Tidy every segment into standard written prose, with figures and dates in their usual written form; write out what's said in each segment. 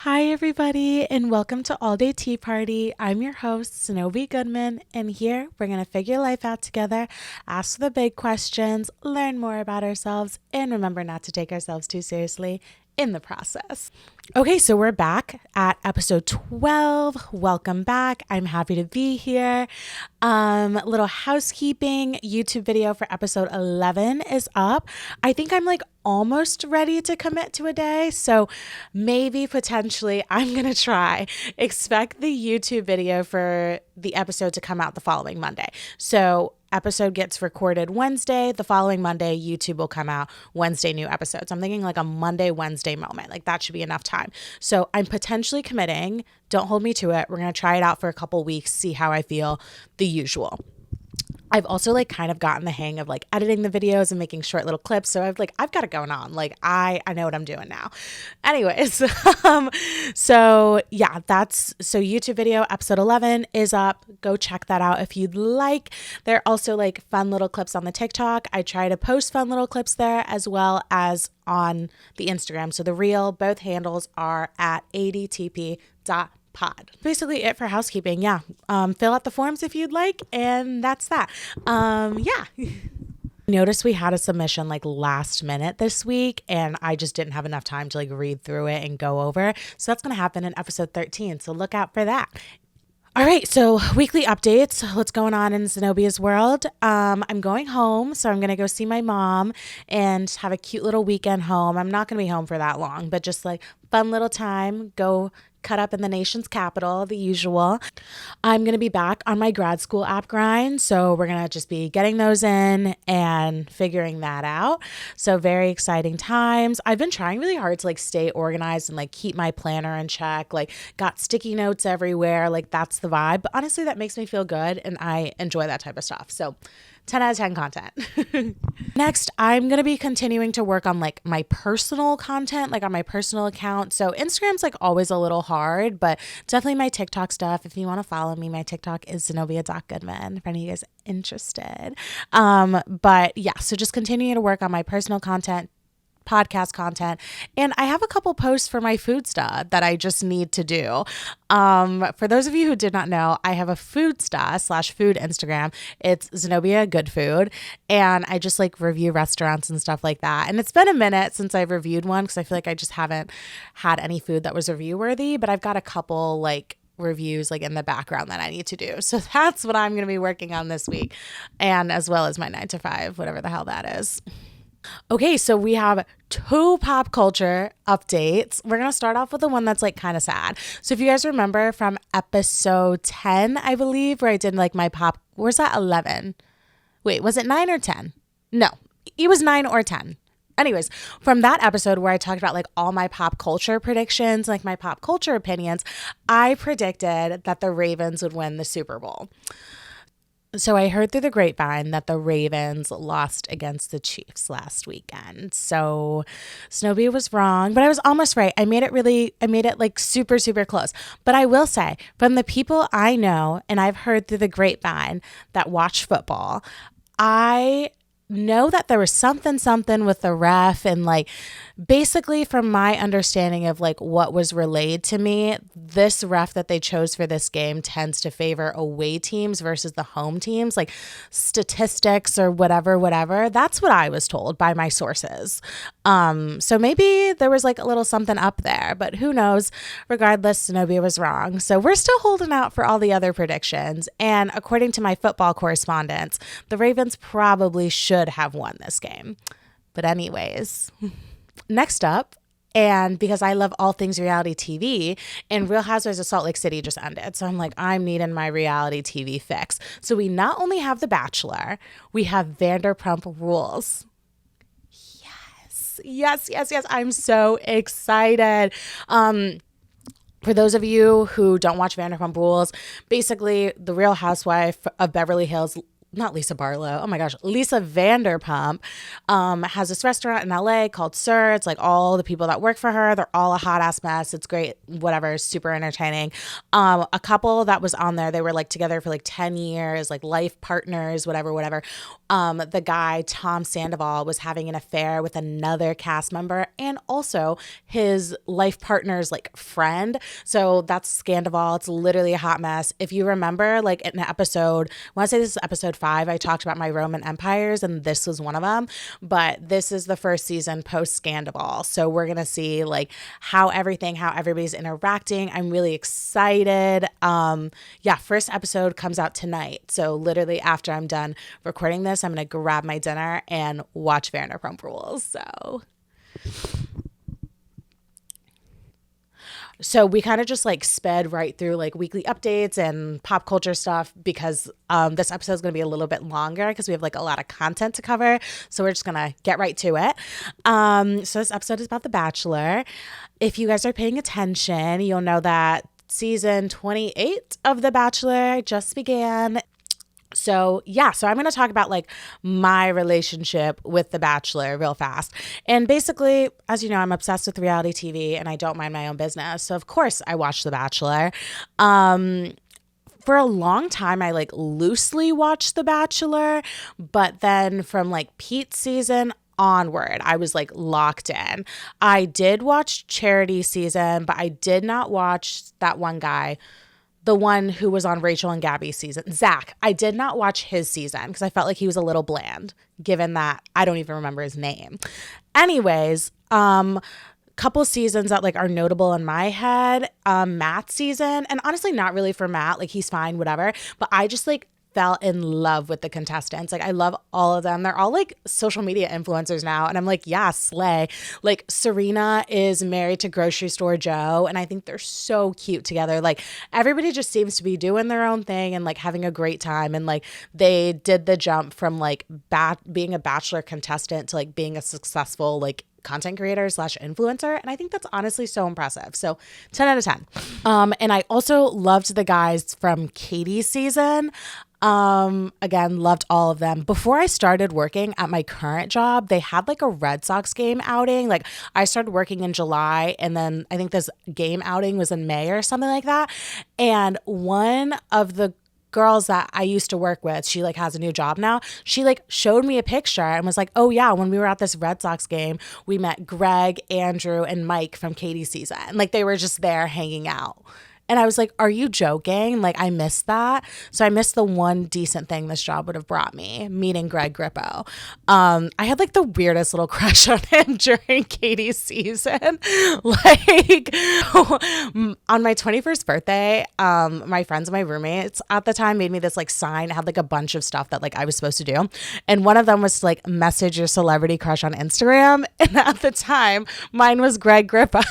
Hi, everybody, and welcome to All Day Tea Party. I'm your host, Snowy Goodman, and here we're going to figure life out together, ask the big questions, learn more about ourselves, and remember not to take ourselves too seriously in the process. Okay, so we're back at episode 12. Welcome back. I'm happy to be here. Little housekeeping. YouTube video for episode 11 is up. I think I'm like almost ready to commit to a day. So maybe potentially I'm going to try. Expect the YouTube video for the episode to come out the following Monday. So episode gets recorded Wednesday. The following Monday, YouTube will come out Wednesday, new episodes. I'm thinking like a Monday, Wednesday moment. Like that should be enough time. So I'm potentially committing. Don't hold me to it. We're going to try it out for a couple weeks, see how I feel, the usual. I've also like kind of gotten the hang of like editing the videos and making short little clips. So I've got it going on. Like I know what I'm doing now. Anyways, so yeah, so YouTube video episode 11 is up. Go check that out if you'd like. There are also like fun little clips on the TikTok. I try to post fun little clips there as well as on the Instagram. So the reel, both handles are at adtp.pod. Basically it for housekeeping. Yeah. Fill out the forms if you'd like. And that's that. Yeah. Notice we had a submission like last minute this week and I just didn't have enough time to like read through it and go over. So that's going to happen in episode 13. So look out for that. All right, so weekly updates. What's going on in Zenobia's world? I'm going home, so I'm going to go see my mom and have a cute little weekend home. I'm not going to be home for that long, but just like fun little time. Go cut up in the nation's capital, the usual. I'm going to be back on my grad school app grind, so we're going to just be getting those in and figuring that out. So very exciting times. I've been trying really hard to like stay organized and like keep my planner in check, like got sticky notes everywhere, like that's the vibe. But honestly, that makes me feel good and I enjoy that type of stuff. So 10 out of 10 content. Next, I'm going to be continuing to work on like my personal content, like on my personal account. So Instagram's like always a little hard, but definitely my TikTok stuff. If you want to follow me, my TikTok is Zenobia.Goodman if any of you guys are interested. But yeah, so just continuing to work on my personal content, podcast content, and I have a couple posts for my Foodsta that I just need to do. For those of you who did not know, I have a Foodsta/food Instagram. It's Zenobia Good Food, and I just like review restaurants and stuff like that. And it's been a minute since I've reviewed one because I feel like I just haven't had any food that was review worthy, but I've got a couple like reviews like in the background that I need to do. So that's what I'm going to be working on this week, and as well as my 9 to 5, whatever the hell that is. Okay, so we have 2 pop culture updates. We're going to start off with the one that's like kind of sad. So if you guys remember from episode 10, I believe, where I did like my pop, where's that 11? Wait, was it 9 or 10? No, it was 9 or 10. Anyways, from that episode where I talked about like all my pop culture predictions, like my pop culture opinions, I predicted that the Ravens would win the Super Bowl. So I heard through the grapevine that the Ravens lost against the Chiefs last weekend. So Snowbee was wrong, but I was almost right. I made it like super, super close. But I will say, from the people I know and I've heard through the grapevine that watch football, I know that there was something with the ref, and like basically from my understanding of like what was relayed to me, this ref that they chose for this game tends to favor away teams versus the home teams, like statistics or whatever. That's what I was told by my sources. So maybe there was like a little something up there, but who knows? Regardless, Zenobia was wrong. So we're still holding out for all the other predictions. And according to my football correspondents, the Ravens probably should have won this game. But anyways, next up, and because I love all things reality TV, and Real Housewives of Salt Lake City just ended. So I'm like, I'm needing my reality TV fix. So we not only have The Bachelor, we have Vanderpump Rules. Yes. I'm so excited. For those of you who don't watch Vanderpump Rules, basically the Real Housewife of Beverly Hills not Lisa Barlow. Oh my gosh, Lisa Vanderpump has this restaurant in LA called Sir. It's like all the people that work for her, they're all a hot ass mess. It's great, whatever, super entertaining. A couple that was on there, they were like together for like 10 years, like life partners, whatever. The guy, Tom Sandoval, was having an affair with another cast member and also his life partner's like friend. So that's Scandival. It's literally a hot mess. If you remember, like in an episode, I want to say this is episode 5, I talked about my Roman empires and this was one of them. But this is the first season post Scandival. So we're going to see like how everybody's interacting. I'm really excited. First episode comes out tonight. So literally after I'm done recording this, I'm going to grab my dinner and watch Vanderpump Rules. So we kind of just like sped right through like weekly updates and pop culture stuff because this episode is going to be a little bit longer because we have like a lot of content to cover. So we're just going to get right to it. So this episode is about The Bachelor. If you guys are paying attention, you'll know that season 28 of The Bachelor just began. So I'm going to talk about like my relationship with The Bachelor real fast. And basically, as you know, I'm obsessed with reality TV and I don't mind my own business. So of course I watch The Bachelor. For a long time, I like loosely watched The Bachelor, but then from like Pete's season onward, I was like locked in. I did watch Charity season, but I did not watch that one guy, the one who was on Rachel and Gabby's season, Zach. I did not watch his season because I felt like he was a little bland, given that I don't even remember his name. Anyways, couple seasons that like are notable in my head, Matt's season, and honestly not really for Matt, like he's fine, whatever, but I just like fell in love with the contestants. Like I love all of them. They're all like social media influencers now. And I'm like, yeah, slay. Like Serena is married to Grocery Store Joe. And I think they're so cute together. Like everybody just seems to be doing their own thing and like having a great time. And like they did the jump from like being a Bachelor contestant to like being a successful like content creator / influencer. And I think that's honestly so impressive. So 10 out of 10. And I also loved the guys from Katie's season. Again, loved all of them. Before I started working at my current job, they had like a Red Sox game outing. Like I started working in July and then I think this game outing was in May or something like that. And one of the girls that I used to work with, she like has a new job now. She like showed me a picture and was like, oh yeah, when we were at this Red Sox game, we met Greg, Andrew, and Mike from Katie's season. Like they were just there hanging out. And I was like, are you joking? Like, I missed that. So I missed the one decent thing this job would have brought me, meeting Greg Grippo. I had like the weirdest little crush on him during Katie's season. Like on my 21st birthday, my friends and my roommates at the time made me this like sign. It had like a bunch of stuff that like I was supposed to do. And one of them was to like message your celebrity crush on Instagram. And at the time, mine was Greg Grippo.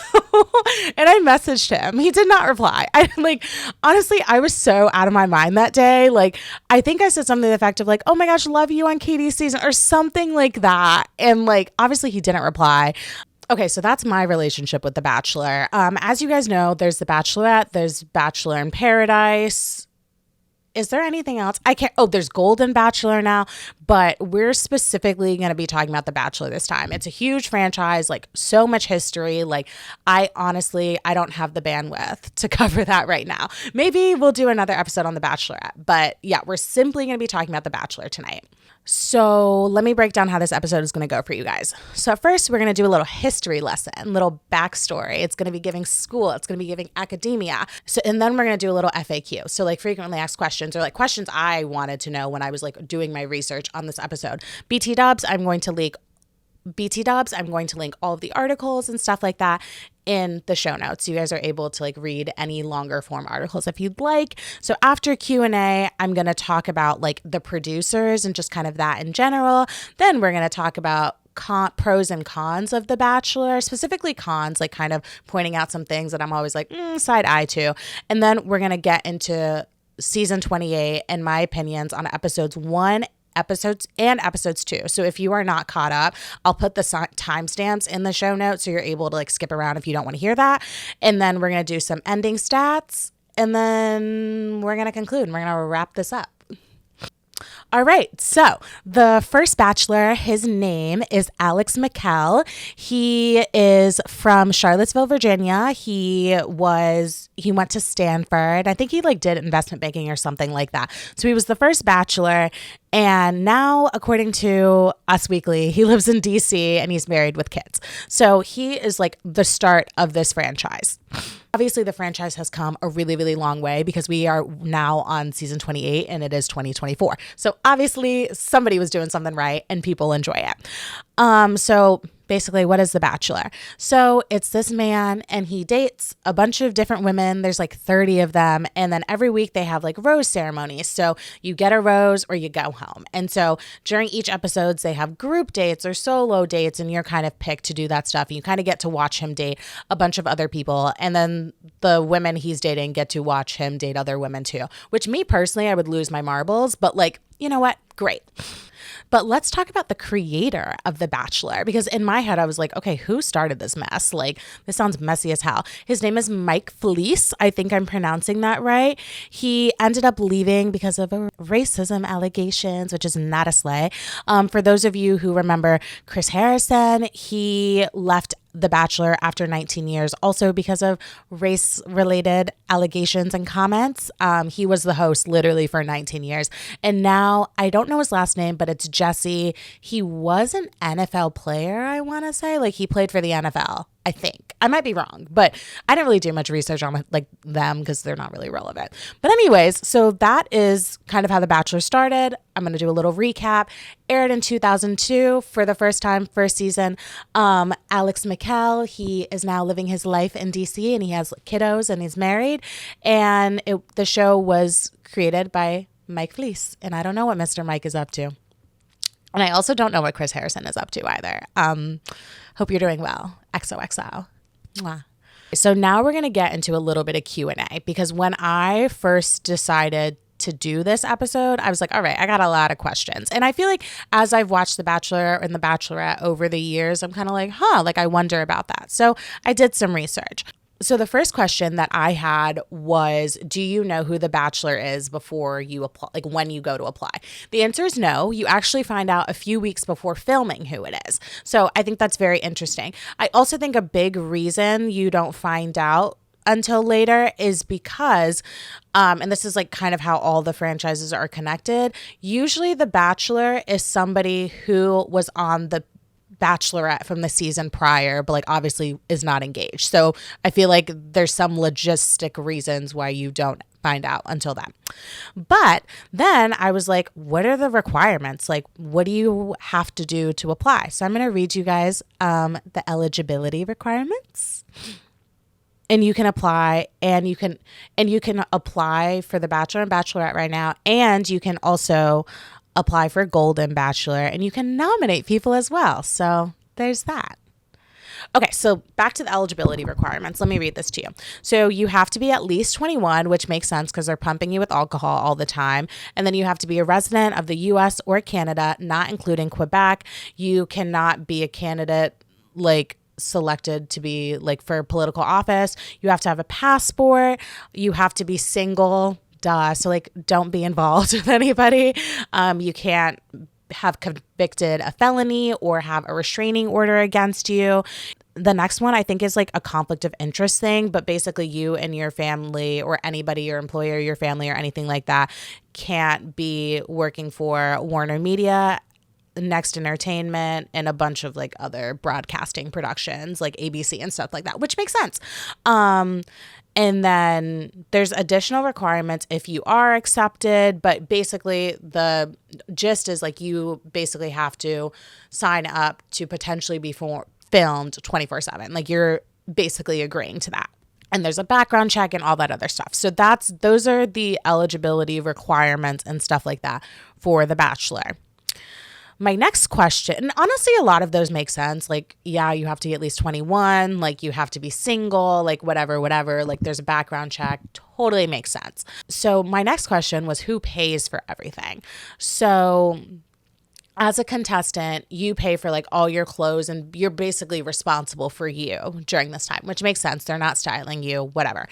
And I messaged him. He did not reply. I like, honestly, I was so out of my mind that day. Like, I think I said something to the effect of like, oh my gosh, love you on Katie's season or something like that. And like, obviously he didn't reply. Okay, so that's my relationship with The Bachelor. As you guys know, there's The Bachelorette, there's Bachelor in Paradise. Is there anything else? There's Golden Bachelor now, but we're specifically going to be talking about The Bachelor this time. It's a huge franchise, like so much history. Like I don't have the bandwidth to cover that right now. Maybe we'll do another episode on The Bachelorette, but yeah, we're simply going to be talking about The Bachelor tonight. So let me break down how this episode is going to go for you guys. So at first, we're going to do a little history lesson, little backstory. It's going to be giving school. It's going to be giving academia. And then we're going to do a little FAQ. So like frequently asked questions or like questions I wanted to know when I was like doing my research on this episode. BT Dubs, I'm going to link all of the articles and stuff like that in the show notes. You guys are able to like read any longer form articles if you'd like. So after Q&A, I'm going to talk about like the producers and just kind of that in general. Then we're going to talk about pros and cons of The Bachelor, specifically cons, like kind of pointing out some things that I'm always like side eye to. And then we're going to get into season 28 and my opinions on episodes 2. So if you are not caught up, I'll put the timestamps in the show notes so you're able to like skip around if you don't want to hear that. And then we're going to do some ending stats and then we're going to conclude and we're going to wrap this up. All right. So the first bachelor, his name is Alex McKell. He is from Charlottesville, Virginia. He went to Stanford. I think he like did investment banking or something like that. So he was the first bachelor. And now, according to Us Weekly, he lives in DC and he's married with kids. So he is like the start of this franchise. Obviously, the franchise has come a really, really long way because we are now on season 28 and it is 2024. So obviously, somebody was doing something right and people enjoy it. So basically, what is The Bachelor? So it's this man and he dates a bunch of different women. There's like 30 of them. And then every week they have like rose ceremonies. So you get a rose or you go home. And so during each episodes, they have group dates or solo dates and you're kind of picked to do that stuff. And you kind of get to watch him date a bunch of other people. And then the women he's dating get to watch him date other women too, which me personally, I would lose my marbles. But like, you know what? Great. But let's talk about the creator of The Bachelor, because in my head, I was like, okay, who started this mess? Like, this sounds messy as hell. His name is Mike Fleece. I think I'm pronouncing that right. He ended up leaving because of racism allegations, which is not a slay. For those of you who remember Chris Harrison, he left The Bachelor after 19 years, also because of race-related allegations and comments. He was the host literally for 19 years. And now, I don't know his last name, but it's Jesse. He was an NFL player, I want to say. Like, he played for the NFL, I think. I might be wrong, but I didn't really do much research on like them because they're not really relevant. But anyways, so that is kind of how The Bachelor started. I'm going to do a little recap. Aired in 2002 for the first time, first season. Alex McKell, he is now living his life in DC and he has kiddos and he's married. And the show was created by Mike Fleece. And I don't know what Mr. Mike is up to. And I also don't know what Chris Harrison is up to either. Hope you're doing well. XOXO. Mwah. So now we're going to get into a little bit of Q&A, because when I first decided to do this episode, I was like, all right, I got a lot of questions. And I feel like as I've watched The Bachelor and The Bachelorette over the years, I'm kind of like, like I wonder about that. So I did some research. So the first question that I had was, do you know who The Bachelor is before you apply, like when you go to apply? The answer is no. You actually find out a few weeks before filming who it is. So I think that's very interesting. I also think a big reason you don't find out until later is because, and this is like kind of how all the franchises are connected, usually The Bachelor is somebody who was on the Bachelorette from the season prior, but like obviously is not engaged. So I feel like there's some logistic reasons why you don't find out until then. But then I was like, what are the requirements? Like, what do you have to do to apply? So I'm going to read you guys the eligibility requirements. And you can apply, and you can apply for The Bachelor and Bachelorette right now, and you can also apply for Golden Bachelor, and you can nominate people as well. So there's that. Okay, so back to the eligibility requirements. Let me read this to you. So you have to be at least 21, which makes sense because they're pumping you with alcohol all the time. And then you have to be a resident of the US or Canada, not including Quebec. You cannot be a candidate like selected to be like for political office. You have to have a passport. You have to be single. Duh. So like, don't be involved with anybody. You can't have convicted a felony or have a restraining order against you. The next one I think is like a conflict of interest thing, but basically you and your family or anybody, your employer, your family or anything like that can't be working for Warner Media, Next Entertainment, and a bunch of like other broadcasting productions like ABC and stuff like that, which makes sense. And then there's additional requirements if you are accepted, but basically the gist is like you basically have to sign up to potentially be filmed 24/7. Like you're basically agreeing to that. And there's a background check and all that other stuff. So those are the eligibility requirements and stuff like that for The Bachelor. My next question, and honestly, a lot of those make sense. Like, yeah, you have to be at least 21, like you have to be single, like whatever, like there's a background check, totally makes sense. So my next question was who pays for everything? So as a contestant, you pay for like all your clothes and you're basically responsible for you during this time, which makes sense. They're not styling you, whatever.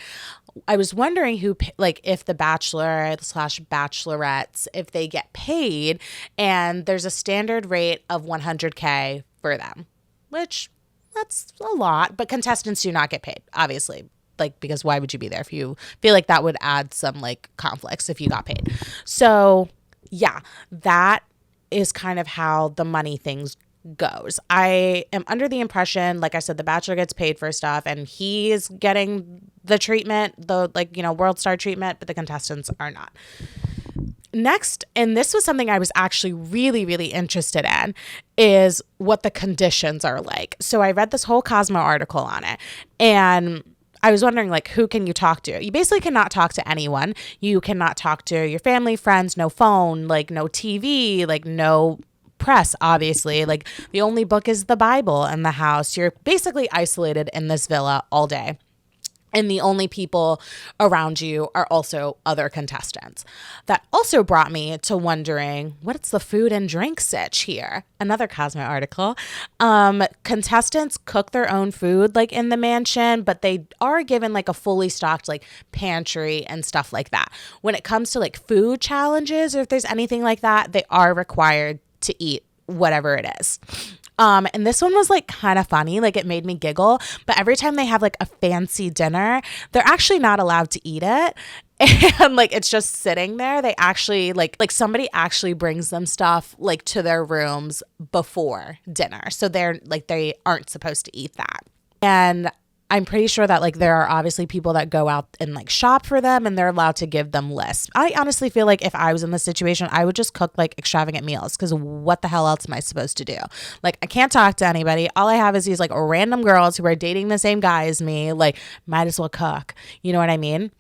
I was wondering like if the Bachelor slash Bachelorettes, if they get paid, and there's a standard rate of 100K for them, which that's a lot, but contestants do not get paid, obviously. Like, because why would you be there if you feel like that would add some like conflicts if you got paid? So yeah, that is kind of how the money things goes. I am under the impression, like I said, the Bachelor gets paid for stuff and he's getting the treatment, the like, world star treatment, but the contestants are not. Next, and this was something I was actually really, really interested in, is what the conditions are like. So I read this whole Cosmo article on it, and I was wondering, like, who can you talk to? You basically cannot talk to anyone. You cannot talk to your family, friends, no phone, like no TV, like no press, obviously. Like the only book is the Bible in the house. You're basically isolated in this villa all day. And the only people around you are also other contestants. That also brought me to wondering, what's the food and drink sitch here? Another Cosmo article. Contestants cook their own food like in the mansion, but they are given like a fully stocked like pantry and stuff like that. When it comes to like food challenges, or if there's anything like that, they are required to eat whatever it is. And this one was like kind of funny, like it made me giggle, but every time they have like a fancy dinner, they're actually not allowed to eat it. And like it's just sitting there. They actually like somebody actually brings them stuff like to their rooms before dinner. So they're like, they aren't supposed to eat that. And I'm pretty sure that like there are obviously people that go out and like shop for them and they're allowed to give them lists. I honestly feel like if I was in this situation, I would just cook like extravagant meals, because what the hell else am I supposed to do? Like I can't talk to anybody. All I have is these like random girls who are dating the same guy as me. Like might as well cook. You know what I mean?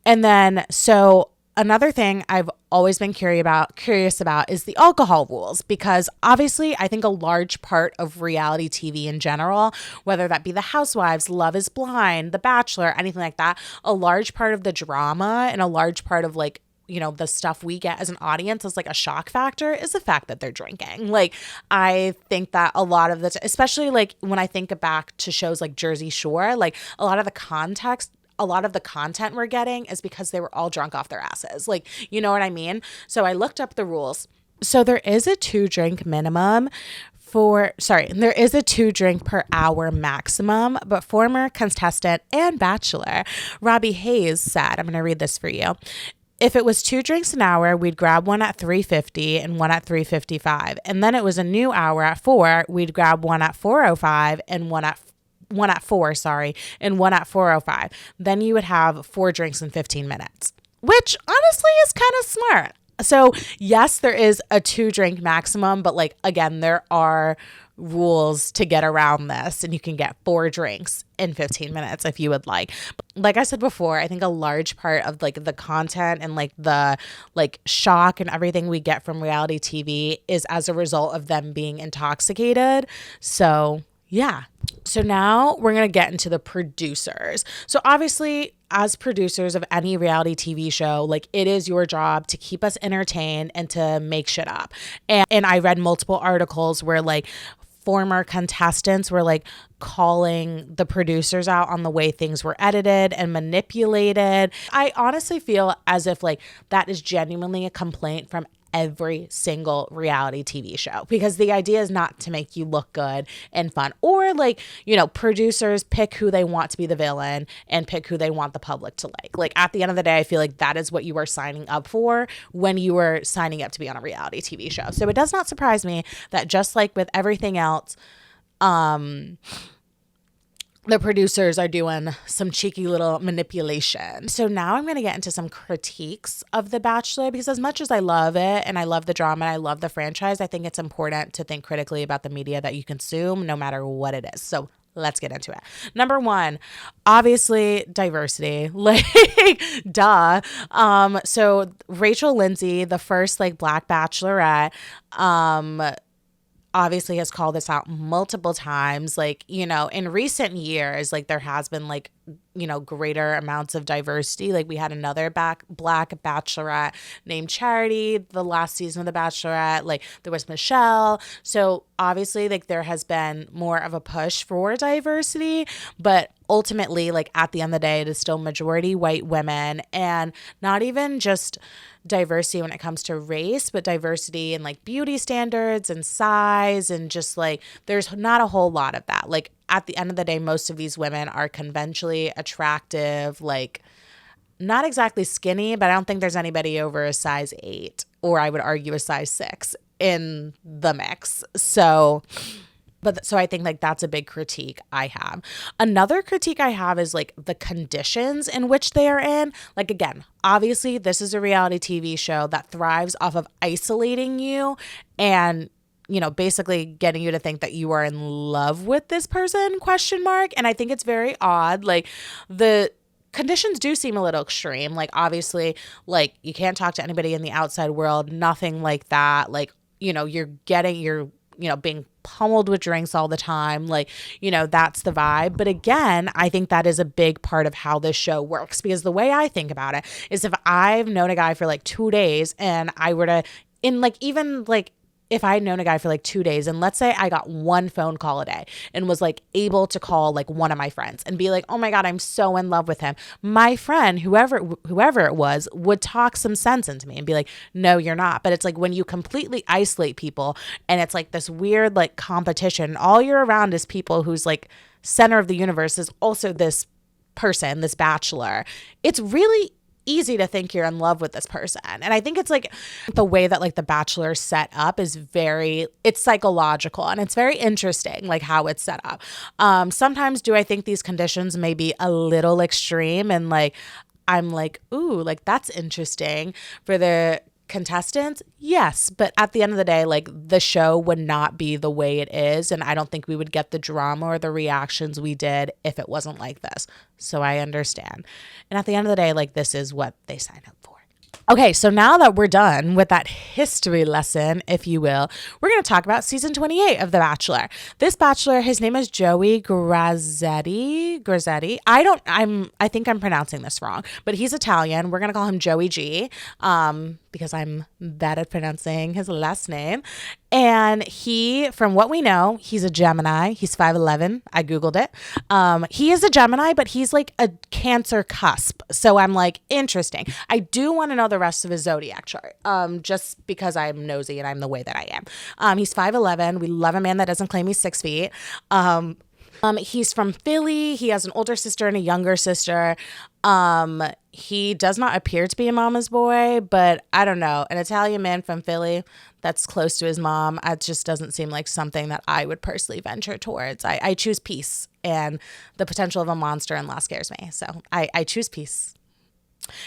And then so another thing I've always been curious about is the alcohol rules, because obviously I think a large part of reality TV in general, whether that be The Housewives, Love is Blind, The Bachelor, anything like that, a large part of the drama and a large part of like, the stuff we get as an audience as like a shock factor is the fact that they're drinking. Like, I think that a lot of the, especially like when I think back to shows like Jersey Shore, like a lot of the content we're getting is because they were all drunk off their asses. Like, you know what I mean? So I looked up the rules. So there is a 2-drink minimum there is a 2-drink per hour maximum, but former contestant and Bachelor Robbie Hayes said, I'm going to read this for you. If it was 2 drinks an hour, we'd grab one at 3:50 and one at 3:55. And then it was a new hour at 4, we'd grab one at 4:05 and one at 4, and one at 4:05. Then you would have 4 drinks in 15 minutes, which honestly is kind of smart. So yes, there is a 2-drink maximum, but like, again, there are rules to get around this, and you can get 4 drinks in 15 minutes if you would like. Like I said before, I think a large part of like the content and like the like shock and everything we get from reality TV is as a result of them being intoxicated. So yeah. So now we're going to get into the producers. So obviously, as producers of any reality TV show, like it is your job to keep us entertained and to make shit up. And I read multiple articles where like former contestants were like calling the producers out on the way things were edited and manipulated. I honestly feel as if like that is genuinely a complaint from every single reality TV show, because the idea is not to make you look good and fun, or like, producers pick who they want to be the villain and pick who they want the public to like. Like at the end of the day, I feel like that is what you are signing up for when you were signing up to be on a reality TV show. So it does not surprise me that just like with everything else, the producers are doing some cheeky little manipulation. So now I'm going to get into some critiques of The Bachelor, because as much as I love it and I love the drama and I love the franchise, I think it's important to think critically about the media that you consume, no matter what it is. So let's get into it. Number 1, obviously diversity, like duh. So Rachel Lindsay, the first like Black Bachelorette, obviously has called this out multiple times. Like, in recent years, like there has been like, greater amounts of diversity. Like we had another Black Bachelorette named Charity, the last season of The Bachelorette. Like there was Michelle. So obviously like there has been more of a push for diversity, but ultimately, like at the end of the day, it is still majority white women, and not even just diversity when it comes to race, but diversity in like beauty standards and size, and just like there's not a whole lot of that. Like at the end of the day, most of these women are conventionally attractive, like not exactly skinny, but I don't think there's anybody over a size 8, or I would argue a size 6 in the mix. So I think like that's a big critique I have. Another critique I have is like the conditions in which they are in. Like, again, obviously this is a reality TV show that thrives off of isolating you and, you know, basically getting you to think that you are in love with this person, ? And I think it's very odd. Like, the conditions do seem a little extreme. Like, obviously, like you can't talk to anybody in the outside world, nothing like that. Like, you know, you're being pummeled with drinks all the time. Like, you know, that's the vibe. But again, I think that is a big part of how this show works, because the way I think about it is if I've known a guy for like 2 days and I were to, in like, even like, if I had known a guy for like 2 days, and let's say I got one phone call a day and was like able to call like one of my friends and be like, oh my God, I'm so in love with him. My friend, whoever it was, would talk some sense into me and be like, no, you're not. But it's like when you completely isolate people and it's like this weird like competition, all you're around is people whose like center of the universe is also this person, this bachelor. It's really easy to think you're in love with this person. And I think it's like the way that like the Bachelor set up is it's psychological, and it's very interesting like how it's set up. Sometimes do I think these conditions may be a little extreme, and like I'm like, ooh, like that's interesting for the contestants? Yes, but at the end of the day, like the show would not be the way it is, and I don't think we would get the drama or the reactions we did if it wasn't like this. So I understand. And at the end of the day, like this is what they signed up for. Okay, so now that we're done with that history lesson, if you will, we're going to talk about season 28 of The Bachelor. This Bachelor, his name is Joey Grazzetti. I think I'm pronouncing this wrong, but he's Italian. We're going to call him Joey G, because I'm bad at pronouncing his last name. And he, from what we know, he's a Gemini. He's 5'11". I Googled it. He is a Gemini, but he's like a Cancer cusp. So I'm like, interesting. I do want to know the rest of his zodiac chart, just because I'm nosy and I'm the way that I am. He's 5'11". We love a man that doesn't claim he's 6 feet. He's from Philly. He has an older sister and a younger sister. He does not appear to be a mama's boy, but I don't know. An Italian man from Philly that's close to his mom, it just doesn't seem like something that I would personally venture towards. I choose peace, and the potential of a monster-in-law scares me. So I choose peace.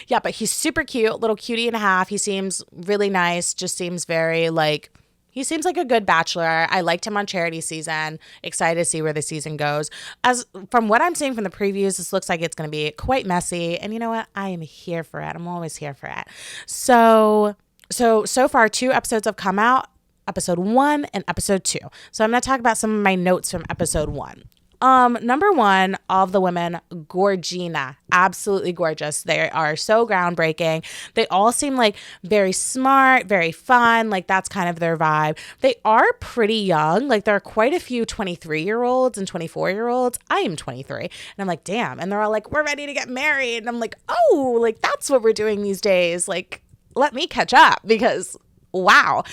Yeah, but he's super cute, little cutie and a half. He seems really nice, just seems very like... He seems like a good bachelor. I liked him on Charity season. Excited to see where the season goes. As from what I'm seeing from the previews, this looks like it's going to be quite messy. And you know what? I am here for it. I'm always here for it. So far, 2 episodes have come out. Episode 1 and episode 2. So I'm going to talk about some of my notes from episode 1. Number 1, all of the women, Gorgina, absolutely gorgeous. They are so groundbreaking. They all seem like very smart, very fun. Like that's kind of their vibe. They are pretty young. Like there are quite a few 23-year-olds and 24-year-olds. I am 23. And I'm like, damn. And they're all like, we're ready to get married. And I'm like, oh, like that's what we're doing these days. Like, let me catch up because wow.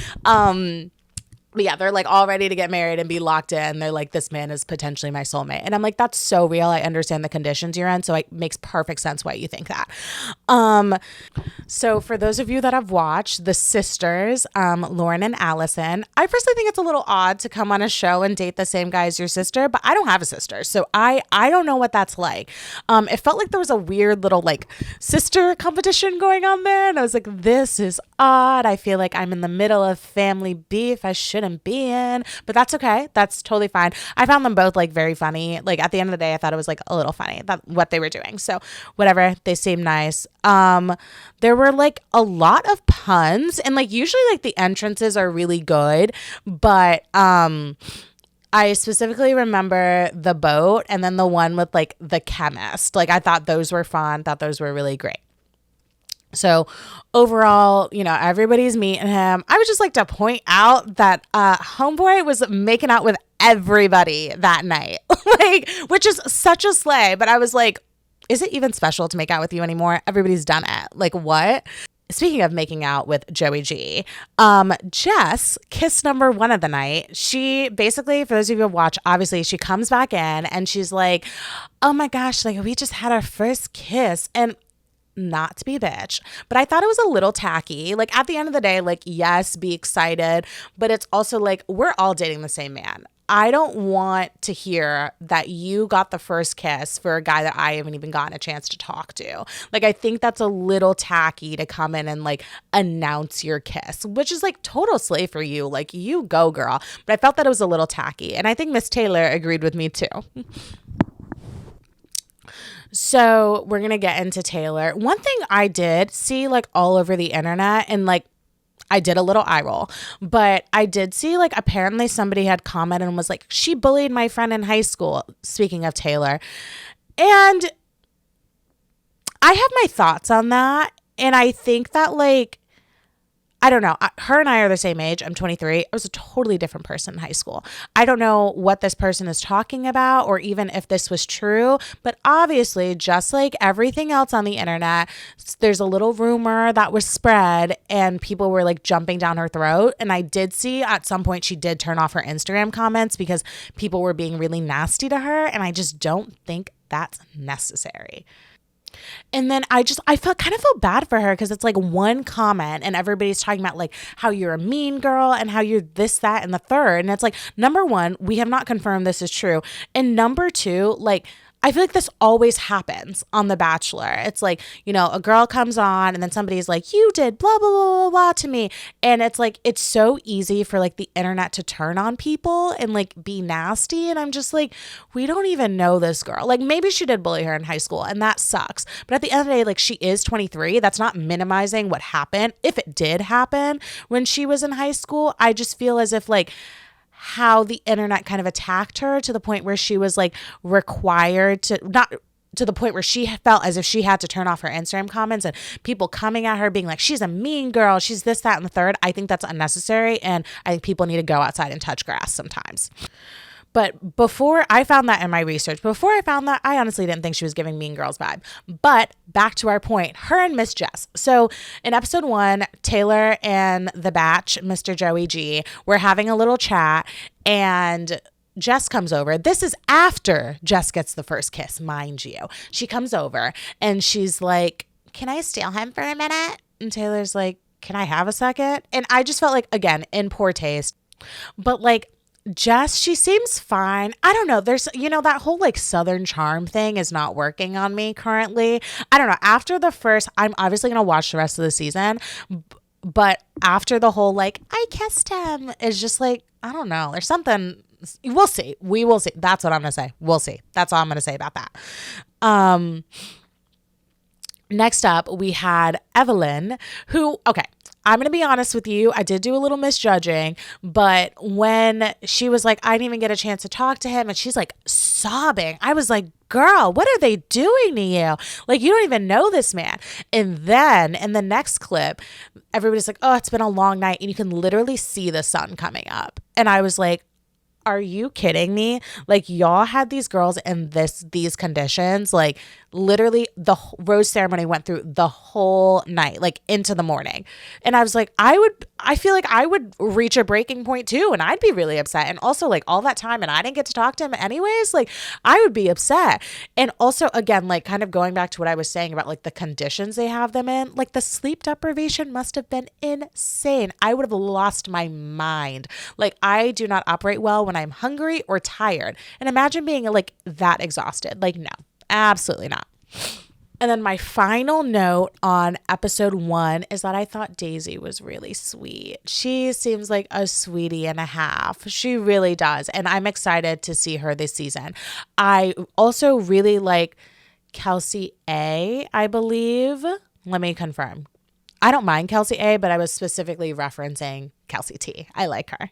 But yeah, they're like all ready to get married and be locked in. They're like, this man is potentially my soulmate. And I'm like, that's so real. I understand the conditions you're in. So it makes perfect sense why you think that. So for those of you that have watched the sisters, Lauren and Allison, I personally think it's a little odd to come on a show and date the same guy as your sister, but I don't have a sister. So I don't know what that's like. It felt like there was a weird little like sister competition going on there. And I was like, this is odd. I feel like I'm in the middle of family beef I shouldn't be in, but that's okay. That's totally fine. I found them both like very funny. Like at the end of the day, I thought it was like a little funny that what they were doing. So whatever, they seem nice. There were like a lot of puns, and like usually like the entrances are really good, but I specifically remember the boat and then the one with like the chemist. Like I thought those were fun. Thought those were really great. So overall, you know, everybody's meeting him. I would just like to point out that homeboy was making out with everybody that night, like, which is such a slay. But I was like, is it even special to make out with you anymore? Everybody's done it. Like, what? Speaking of making out with Joey G, Jess, kiss number one of the night. She basically, for those of you who watch, obviously she comes back in and she's like, oh my gosh, like we just had our first kiss. And not to be a bitch, but I thought it was a little tacky. Like at the end of the day, like, yes, be excited, but it's also like, we're all dating the same man. I don't want to hear that you got the first kiss for a guy that I haven't even gotten a chance to talk to. Like, I think that's a little tacky to come in and like announce your kiss, which is like total slay for you. Like, you go, girl. But I felt that it was a little tacky. And I think Miss Taylor agreed with me too. So we're going to get into Taylor. One thing I did see like all over the internet, and like I did a little eye roll, but I did see like apparently somebody had commented and was like, she bullied my friend in high school. Speaking of Taylor. And I have my thoughts on that. And I think that like, I don't know. Her and I are the same age. I'm 23. I was a totally different person in high school. I don't know what this person is talking about or even if this was true, but obviously, just like everything else on the internet, there's a little rumor that was spread and people were like jumping down her throat. And I did see at some point she did turn off her Instagram comments because people were being really nasty to her. And I just don't think that's necessary. And then I felt kind of feel bad for her because it's like one comment and everybody's talking about like how you're a mean girl and how you're this, that, and the third. And it's like, number one, we have not confirmed this is true. And number two, like, I feel like this always happens on The Bachelor. It's like, you know, a girl comes on and then somebody's like, you did blah, blah, blah, blah, blah to me. And it's like, it's so easy for like the internet to turn on people and like be nasty. And I'm just like, we don't even know this girl. Like maybe she did bully her in high school and that sucks. But at the end of the day, like she is 23. That's not minimizing what happened. If it did happen when she was in high school, I just feel as if like, how the internet kind of attacked her to the point where she was like required to, not to the point where she felt as if she had to turn off her Instagram comments and people coming at her being like, she's a mean girl, she's this, that, and the third. I think that's unnecessary. And I think people need to go outside and touch grass sometimes. But before I found that in my research, before I found that, I honestly didn't think she was giving Mean Girls vibe. But back to our point, her and Miss Jess. So in episode 1, Taylor and the batch, Mr. Joey G, were having a little chat and Jess comes over. This is after Jess gets the first kiss, mind you. She comes over and she's like, can I steal him for a minute? And Taylor's like, can I have a second? And I just felt like, again, in poor taste. But like, Jess, she seems fine. I don't know. There's, you know, that whole like Southern charm thing is not working on me currently. I don't know. After the first, I'm obviously going to watch the rest of the season. But after the whole like, I kissed him is just like, I don't know. There's something. We'll see. We will see. That's what I'm going to say. We'll see. That's all I'm going to say about that. Next up, we had Evelyn, who, okay, I'm going to be honest with you. I did do a little misjudging, but when she was like, I didn't even get a chance to talk to him, and she's like sobbing, I was like, girl, what are they doing to you? Like, you don't even know this man. And then in the next clip, everybody's like, oh, it's been a long night. And you can literally see the sun coming up. And I was like, are you kidding me? Like, y'all had these girls in these conditions, like literally the rose ceremony went through the whole night, like into the morning. And I was like, I feel like I would reach a breaking point too. And I'd be really upset. And also like all that time and I didn't get to talk to him anyways, like I would be upset. And also again, like kind of going back to what I was saying about like the conditions they have them in, like the sleep deprivation must have been insane. I would have lost my mind. Like I do not operate well when I'm hungry or tired. And imagine being like that exhausted. Like, no. Absolutely not. And then my final note on episode 1 is that I thought Daisy was really sweet. She seems like a sweetie and a half. She really does. And I'm excited to see her this season. I also really like Kelsey A, I believe. Let me confirm. I don't mind Kelsey A, but I was specifically referencing Kelsey T. I like her.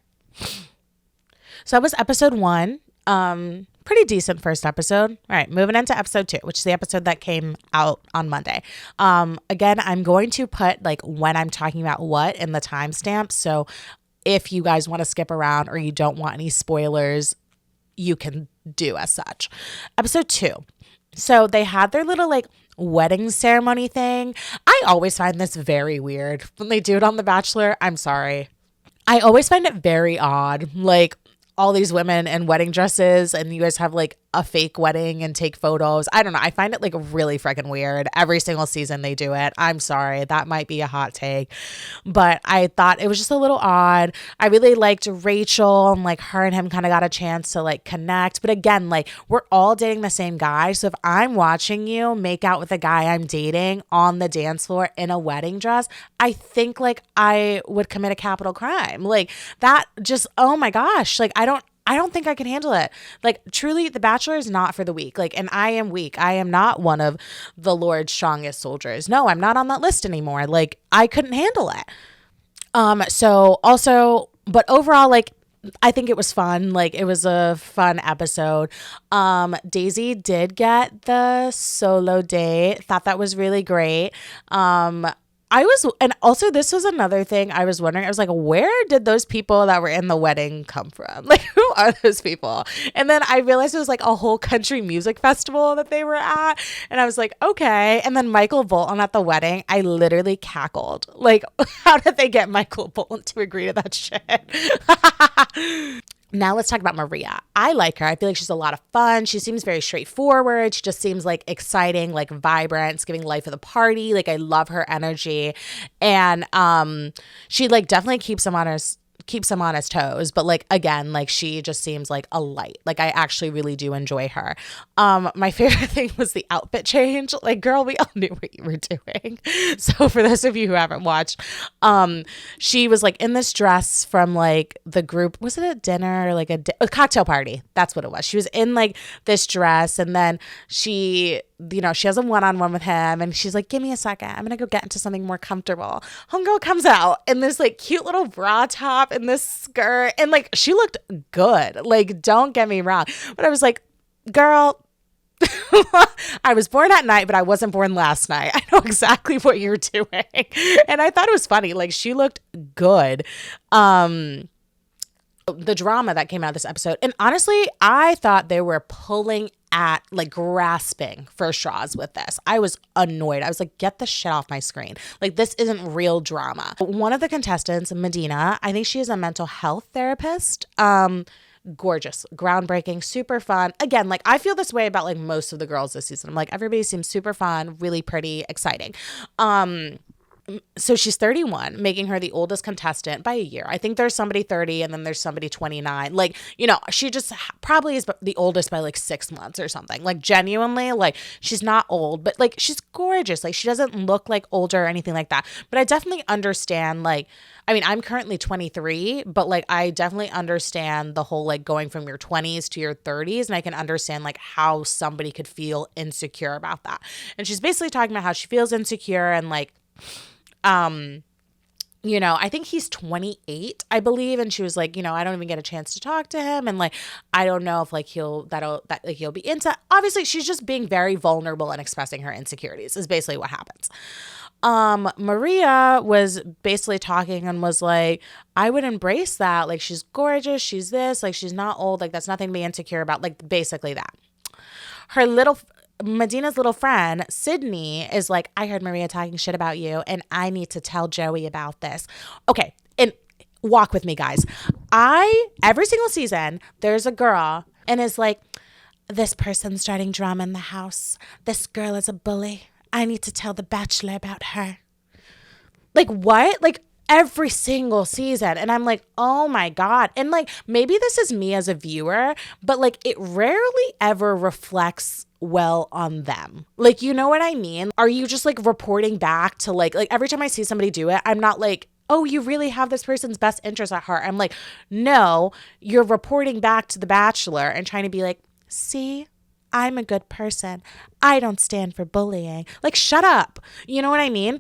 So that was episode 1. Pretty decent first episode. All right, moving into episode 2, which is the episode that came out on Monday. Again, I'm going to put like when I'm talking about what in the timestamp. So if you guys want to skip around or you don't want any spoilers, you can do as such. Episode 2. So they had their little like wedding ceremony thing. I always find this very weird when they do it on The Bachelor. I'm sorry. I always find it very odd. Like all these women in wedding dresses and you guys have like a fake wedding and take photos. I don't know. I find it like really freaking weird. Every single season they do it. I'm sorry. That might be a hot take, but I thought it was just a little odd. I really liked Rachel and like her and him kind of got a chance to like connect. But again, like we're all dating the same guy. So if I'm watching you make out with a guy I'm dating on the dance floor in a wedding dress, I think like I would commit a capital crime. Like that just, oh my gosh. Like I don't think I can handle it. Like truly, The Bachelor is not for the weak. Like, and I am weak. I am not one of the Lord's strongest soldiers. No, I'm not on that list anymore. Like I couldn't handle it. So also, but overall, like I think it was fun. Like it was a fun episode. Daisy did get the solo date. Thought that was really great. And also this was another thing I was wondering. I was like, where did those people that were in the wedding come from? Like, who are those people? And then I realized it was like a whole country music festival that they were at. And I was like, okay. And then Michael Bolton at the wedding, I literally cackled. Like, how did they get Michael Bolton to agree to that shit? Now let's talk about Maria. I like her. I feel like she's a lot of fun. She seems very straightforward. She just seems like exciting, like vibrant. It's giving life of the party. Like I love her energy. And she like definitely keeps him on his toes, but like again, like she just seems like a light. Like I actually really do enjoy her. My favorite thing was the outfit change. Like girl, we all knew what you were doing. So for those of you who haven't watched, she was like in this dress from like the group, was it a dinner or like a cocktail party? That's what it was. She was in like this dress and then she has a one-on-one with him and she's like, give me a second. I'm going to go get into something more comfortable. Homegirl comes out in this like cute little bra top and this skirt. And like, she looked good. Like, don't get me wrong. But I was like, girl, I was born at night, but I wasn't born last night. I know exactly what you're doing. And I thought it was funny. Like she looked good. The drama that came out of this episode. And honestly, I thought they were pulling at like grasping for straws with this. I was annoyed. I was like, get the shit off my screen. Like this isn't real drama. One of the contestants, Medina, I think she is a mental health therapist. Gorgeous, groundbreaking, super fun. Again, like I feel this way about like most of the girls this season. I'm like, everybody seems super fun, really pretty, exciting. So she's 31, making her the oldest contestant by a year. I think there's somebody 30 and then there's somebody 29. Like, she just probably is the oldest by like 6 months or something. Like genuinely, like she's not old, but like she's gorgeous. Like she doesn't look like older or anything like that. But I definitely understand like, I mean, I'm currently 23, but like I definitely understand the whole like going from your 20s to your 30s. And I can understand like how somebody could feel insecure about that. And she's basically talking about how she feels insecure and like, I think he's 28, I believe. And she was like, I don't even get a chance to talk to him. And like, I don't know if like he'll be into, obviously she's just being very vulnerable and expressing her insecurities is basically what happens. Maria was basically talking and was like, I would embrace that. Like, she's gorgeous. She's this, like, she's not old. Like, that's nothing to be insecure about. Like, basically that. Medina's little friend, Sydney, is like, I heard Maria talking shit about you and I need to tell Joey about this. Okay. And walk with me, guys. Every single season, there's a girl and is like, this person's starting drama in the house. This girl is a bully. I need to tell the Bachelor about her. Like, what? Like, every single season. And I'm like, oh my God. And like, maybe this is me as a viewer, but like, it rarely ever reflects well on them. Like, you know what I mean? Are you just like reporting back to like every time I see somebody do it, I'm not like, oh, you really have this person's best interest at heart. I'm like, no, you're reporting back to the Bachelor and trying to be like, see, I'm a good person. I don't stand for bullying. Like, shut up. You know what I mean?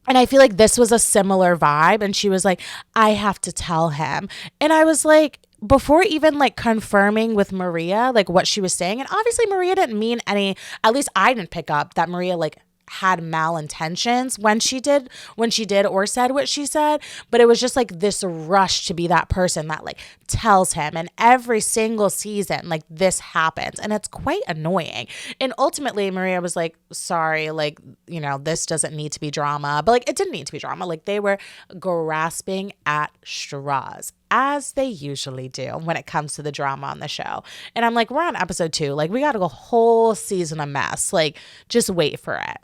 And I feel like this was a similar vibe. And she was like, I have to tell him. And I was like, before even like confirming with Maria, like what she was saying. And obviously Maria didn't mean any, at least I didn't pick up that Maria like had malintentions when she did or said what she said, but it was just like this rush to be that person that like tells him, and every single season like this happens, and it's quite annoying. And ultimately Maria was like, sorry, like, you know, this doesn't need to be drama, but like it didn't need to be drama. Like they were grasping at straws, as they usually do when it comes to the drama on the show. And I'm like, we're on episode 2, like we got to go whole season of mess, like just wait for it.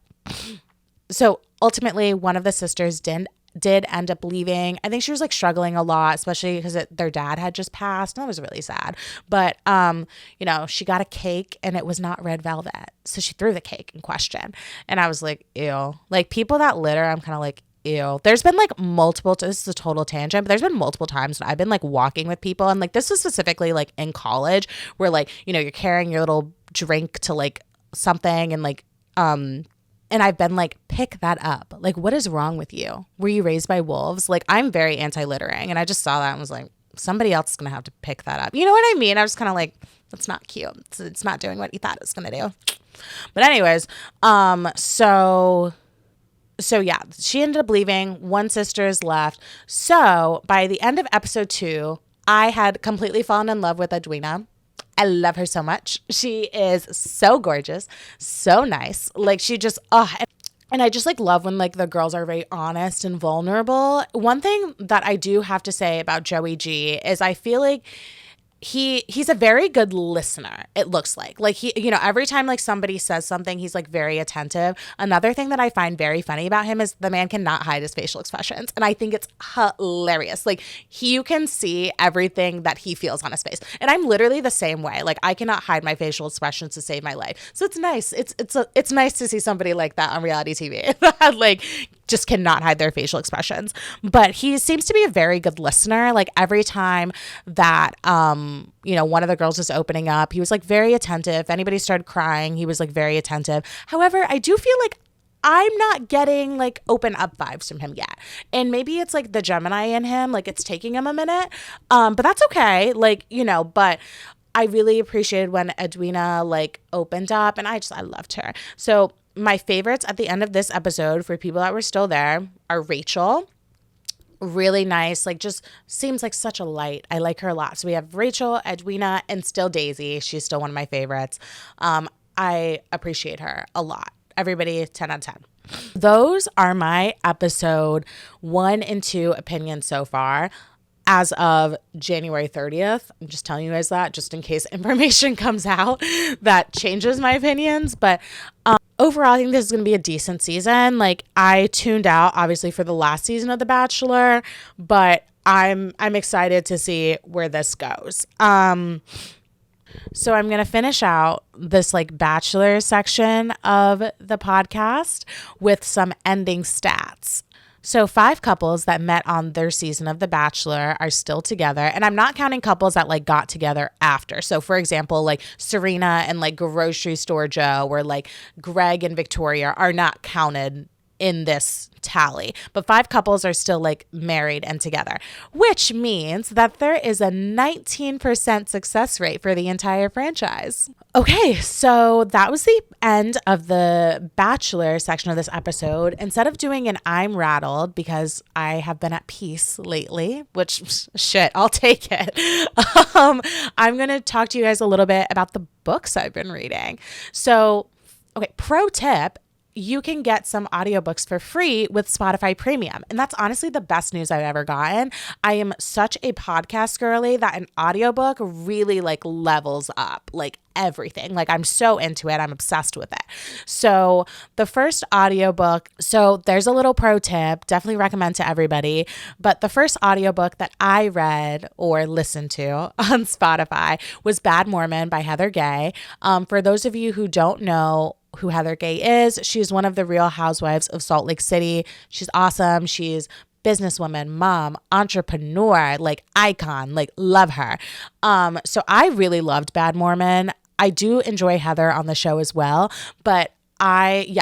So ultimately, one of the sisters did end up leaving. I think she was like struggling a lot, especially because their dad had just passed. And that was really sad. But, you know, she got a cake and it was not red velvet. So she threw the cake in question. And I was like, ew. Like people that litter, I'm kind of like, ew. There's been like multiple, this is a total tangent, but there's been multiple times when I've been like walking with people, and like this was specifically like in college where like, you know, you're carrying your little drink to like something, and like, and I've been like, pick that up. Like, what is wrong with you? Were you raised by wolves? Like, I'm very anti-littering. And I just saw that and was like, somebody else is going to have to pick that up. You know what I mean? I was kind of like, that's not cute. It's not doing what you thought it was going to do. But anyways, so yeah, she ended up leaving. One sister is left. So by the end of episode 2, I had completely fallen in love with Edwina. I love her so much. She is so gorgeous, so nice. Like she just, and I just like love when like the girls are very honest and vulnerable. One thing that I do have to say about Joey G is I feel like he's a very good listener. It looks like he, you know, every time like somebody says something, he's like very attentive. Another thing that I find very funny about him is the man cannot hide his facial expressions. And I think it's hilarious. Like you can see everything that he feels on his face. And I'm literally the same way. Like I cannot hide my facial expressions to save my life. So it's nice. It's nice to see somebody like that on reality TV that like just cannot hide their facial expressions. But he seems to be a very good listener. Like every time that, you know, one of the girls was opening up, he was like very attentive. If anybody started crying, he was like very attentive. However, I do feel like I'm not getting like open up vibes from him yet. And maybe it's like the Gemini in him, like it's taking him a minute. But that's okay. Like, you know, but I really appreciated when Edwina like opened up, and I loved her. So my favorites at the end of this episode, for people that were still there, are Rachel. Really nice, like just seems like such a light. I like her a lot. So we have Rachel, Edwina, and still Daisy. She's still one of my favorites. I appreciate her a lot. Everybody 10 out of 10. Those are my episode 1 and 2 opinions so far. As of January 30th, I'm just telling you guys that just in case information comes out that changes my opinions. But overall, I think this is going to be a decent season. Like I tuned out obviously for the last season of The Bachelor, but I'm excited to see where this goes. So I'm going to finish out this like Bachelor section of the podcast with some ending stats. So 5 couples that met on their season of The Bachelor are still together. And I'm not counting couples that like got together after. So for example, like Serena and like Grocery Store Joe, or like Greg and Victoria are not counted in this tally, but 5 couples are still like married and together, which means that there is a 19% success rate for the entire franchise. Okay, so that was the end of the Bachelor section of this episode. Instead of doing an I'm rattled, because I have been at peace lately, which shit, I'll take it. I'm going to talk to you guys a little bit about the books I've been reading. So, okay, pro tip, you can get some audiobooks for free with Spotify Premium. And that's honestly the best news I've ever gotten. I am such a podcast girly that an audiobook really like levels up like everything. Like I'm so into it. I'm obsessed with it. So the first audiobook, so there's a little pro tip, definitely recommend to everybody. But the first audiobook that I read or listened to on Spotify was Bad Mormon by Heather Gay. For those of you who don't know who Heather Gay is, she's one of the Real Housewives of Salt Lake City. She's awesome. She's businesswoman, mom, entrepreneur, like icon, like love her. So I really loved Bad Mormon. I do enjoy Heather on the show as well, but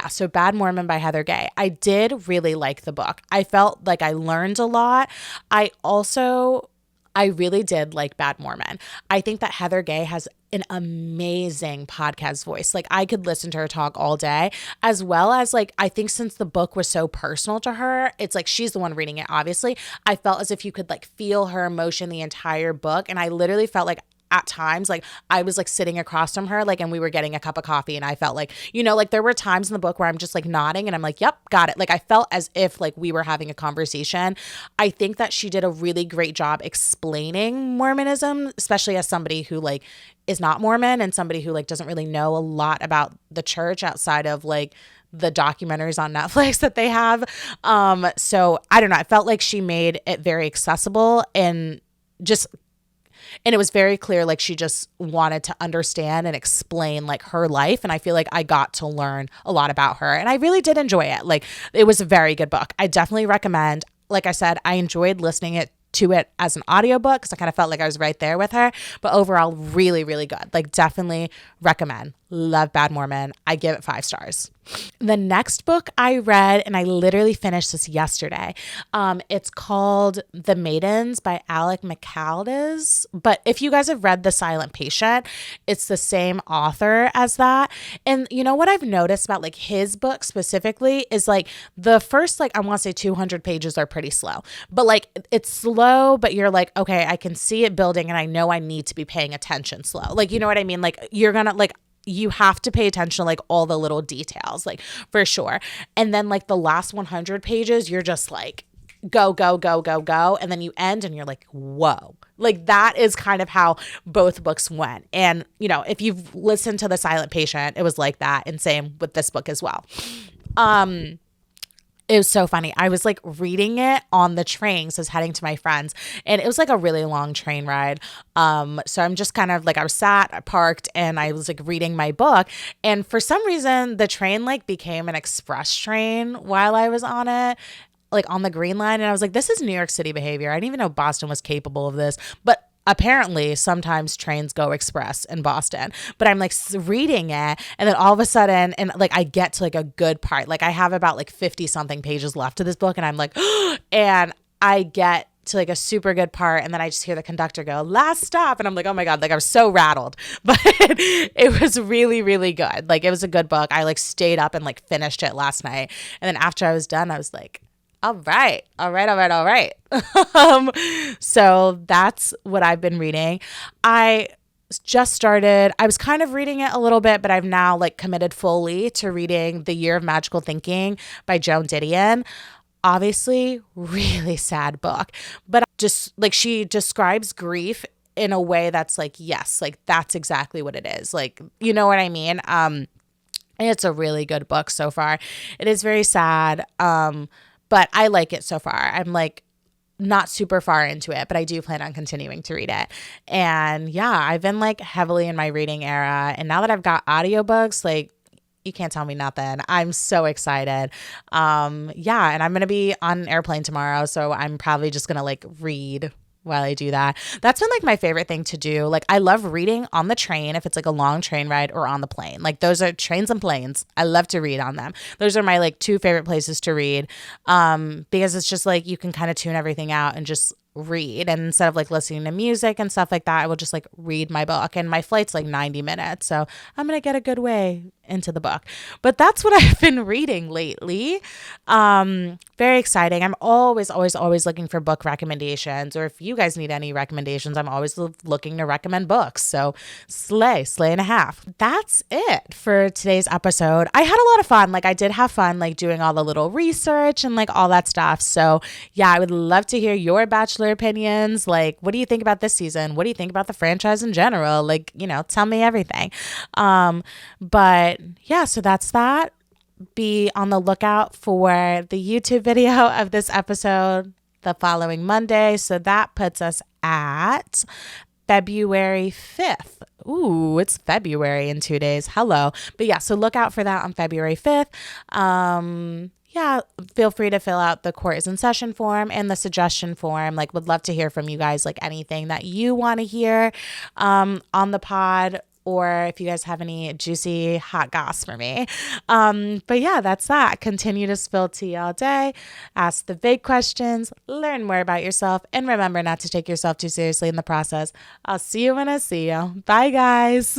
so Bad Mormon by Heather Gay. I did really like the book. I felt like I learned a lot. I also I really did like Bad Mormon. I think that Heather Gay has an amazing podcast voice. Like I could listen to her talk all day, as well as like, I think since the book was so personal to her, it's like she's the one reading it, obviously. I felt as if you could like feel her emotion the entire book. And I literally felt like at times like I was like sitting across from her, like, and we were getting a cup of coffee, and I felt like, like there were times in the book where I'm just like nodding and I'm like, yep, got it. Like I felt as if like we were having a conversation. I think that she did a really great job explaining Mormonism, especially as somebody who like is not Mormon and somebody who like doesn't really know a lot about the church outside of like the documentaries on Netflix that they have. So I don't know. I felt like she made it very accessible and it was very clear, like she just wanted to understand and explain like her life. And I feel like I got to learn a lot about her, and I really did enjoy it. Like it was a very good book. I definitely recommend. Like I said, I enjoyed listening to it as an audiobook because I kind of felt like I was right there with her. But overall, really, really good. Like definitely recommend. Love Bad Mormon. I give it 5 stars. The next book I read, and I literally finished this yesterday. It's called The Maidens by Alec McAldiz. But if you guys have read The Silent Patient, it's the same author as that. And you know what I've noticed about like his book specifically is like the first, like I want to say 200 pages are pretty slow, but like it's slow, but you're like, okay, I can see it building and I know I need to be paying attention slow. Like, you know what I mean? Like you're gonna like, you have to pay attention to like all the little details, like for sure. And then like the last 100 pages, you're just like, go, go, go, go, go. And then you end and you're like, whoa. Like that is kind of how both books went. And, if you've listened to The Silent Patient, it was like that. And same with this book as well. It was so funny. I was like reading it on the train. So I was heading to my friends, and it was like a really long train ride. So I'm just kind of like, I parked, and I was like reading my book. And for some reason, the train like became an express train while I was on it, like on the Green Line. And I was like, this is New York City behavior. I didn't even know Boston was capable of this. But apparently sometimes trains go express in Boston. But I'm like reading it, and then all of a sudden, and like I get to like a good part, like I have about like 50 something pages left of this book, and I'm like, and I get to like a super good part, and then I just hear the conductor go, last stop, and I'm like, oh my God, like I was so rattled. But it was really, really good. Like it was a good book. I like stayed up and like finished it last night, and then after I was done, I was like, all right. So that's what I've been reading. I was kind of reading it a little bit, but I've now like committed fully to reading The Year of Magical Thinking by Joan Didion. Obviously, really sad book, but just like she describes grief in a way that's like, yes, like that's exactly what it is. Like, you know what I mean? It's a really good book so far. It is very sad. But I like it so far. I'm like not super far into it, but I do plan on continuing to read it. And yeah, I've been like heavily in my reading era. And now that I've got audiobooks, like you can't tell me nothing. I'm so excited. Yeah, and I'm going to be on an airplane tomorrow. So I'm probably just going to like read while I do that. That's been like my favorite thing to do. Like I love reading on the train if it's like a long train ride, or on the plane. Like those are trains and planes. I love to read on them. Those are my like 2 favorite places to read, because it's just like you can kind of tune everything out and just read. And instead of like listening to music and stuff like that, I will just like read my book. And my flight's like 90 minutes, so I'm gonna get a good way into the book. But that's what I've been reading lately. Very exciting. I'm always looking for book recommendations, or if you guys need any recommendations, I'm always looking to recommend books. So slay and a half. That's it for today's episode. I had a lot of fun. Like I did have fun like doing all the little research and like all that stuff. So yeah, I would love to hear your Bachelor opinions. Like, what do you think about this season? What do you think about the franchise in general? Like, tell me everything. But yeah, so that's that. Be on the lookout for the YouTube video of this episode the following Monday. So that puts us at February 5th. Ooh, it's February in 2 days. Hello. But yeah, so look out for that on February 5th. Yeah, feel free to fill out the court is in session form and the suggestion form. Like, would love to hear from you guys, like anything that you want to hear on the pod, or if you guys have any juicy hot goss for me. But yeah, that's that. Continue to spill tea all day, ask the big questions, learn more about yourself, and remember not to take yourself too seriously in the process. I'll see you when I see you. Bye, guys.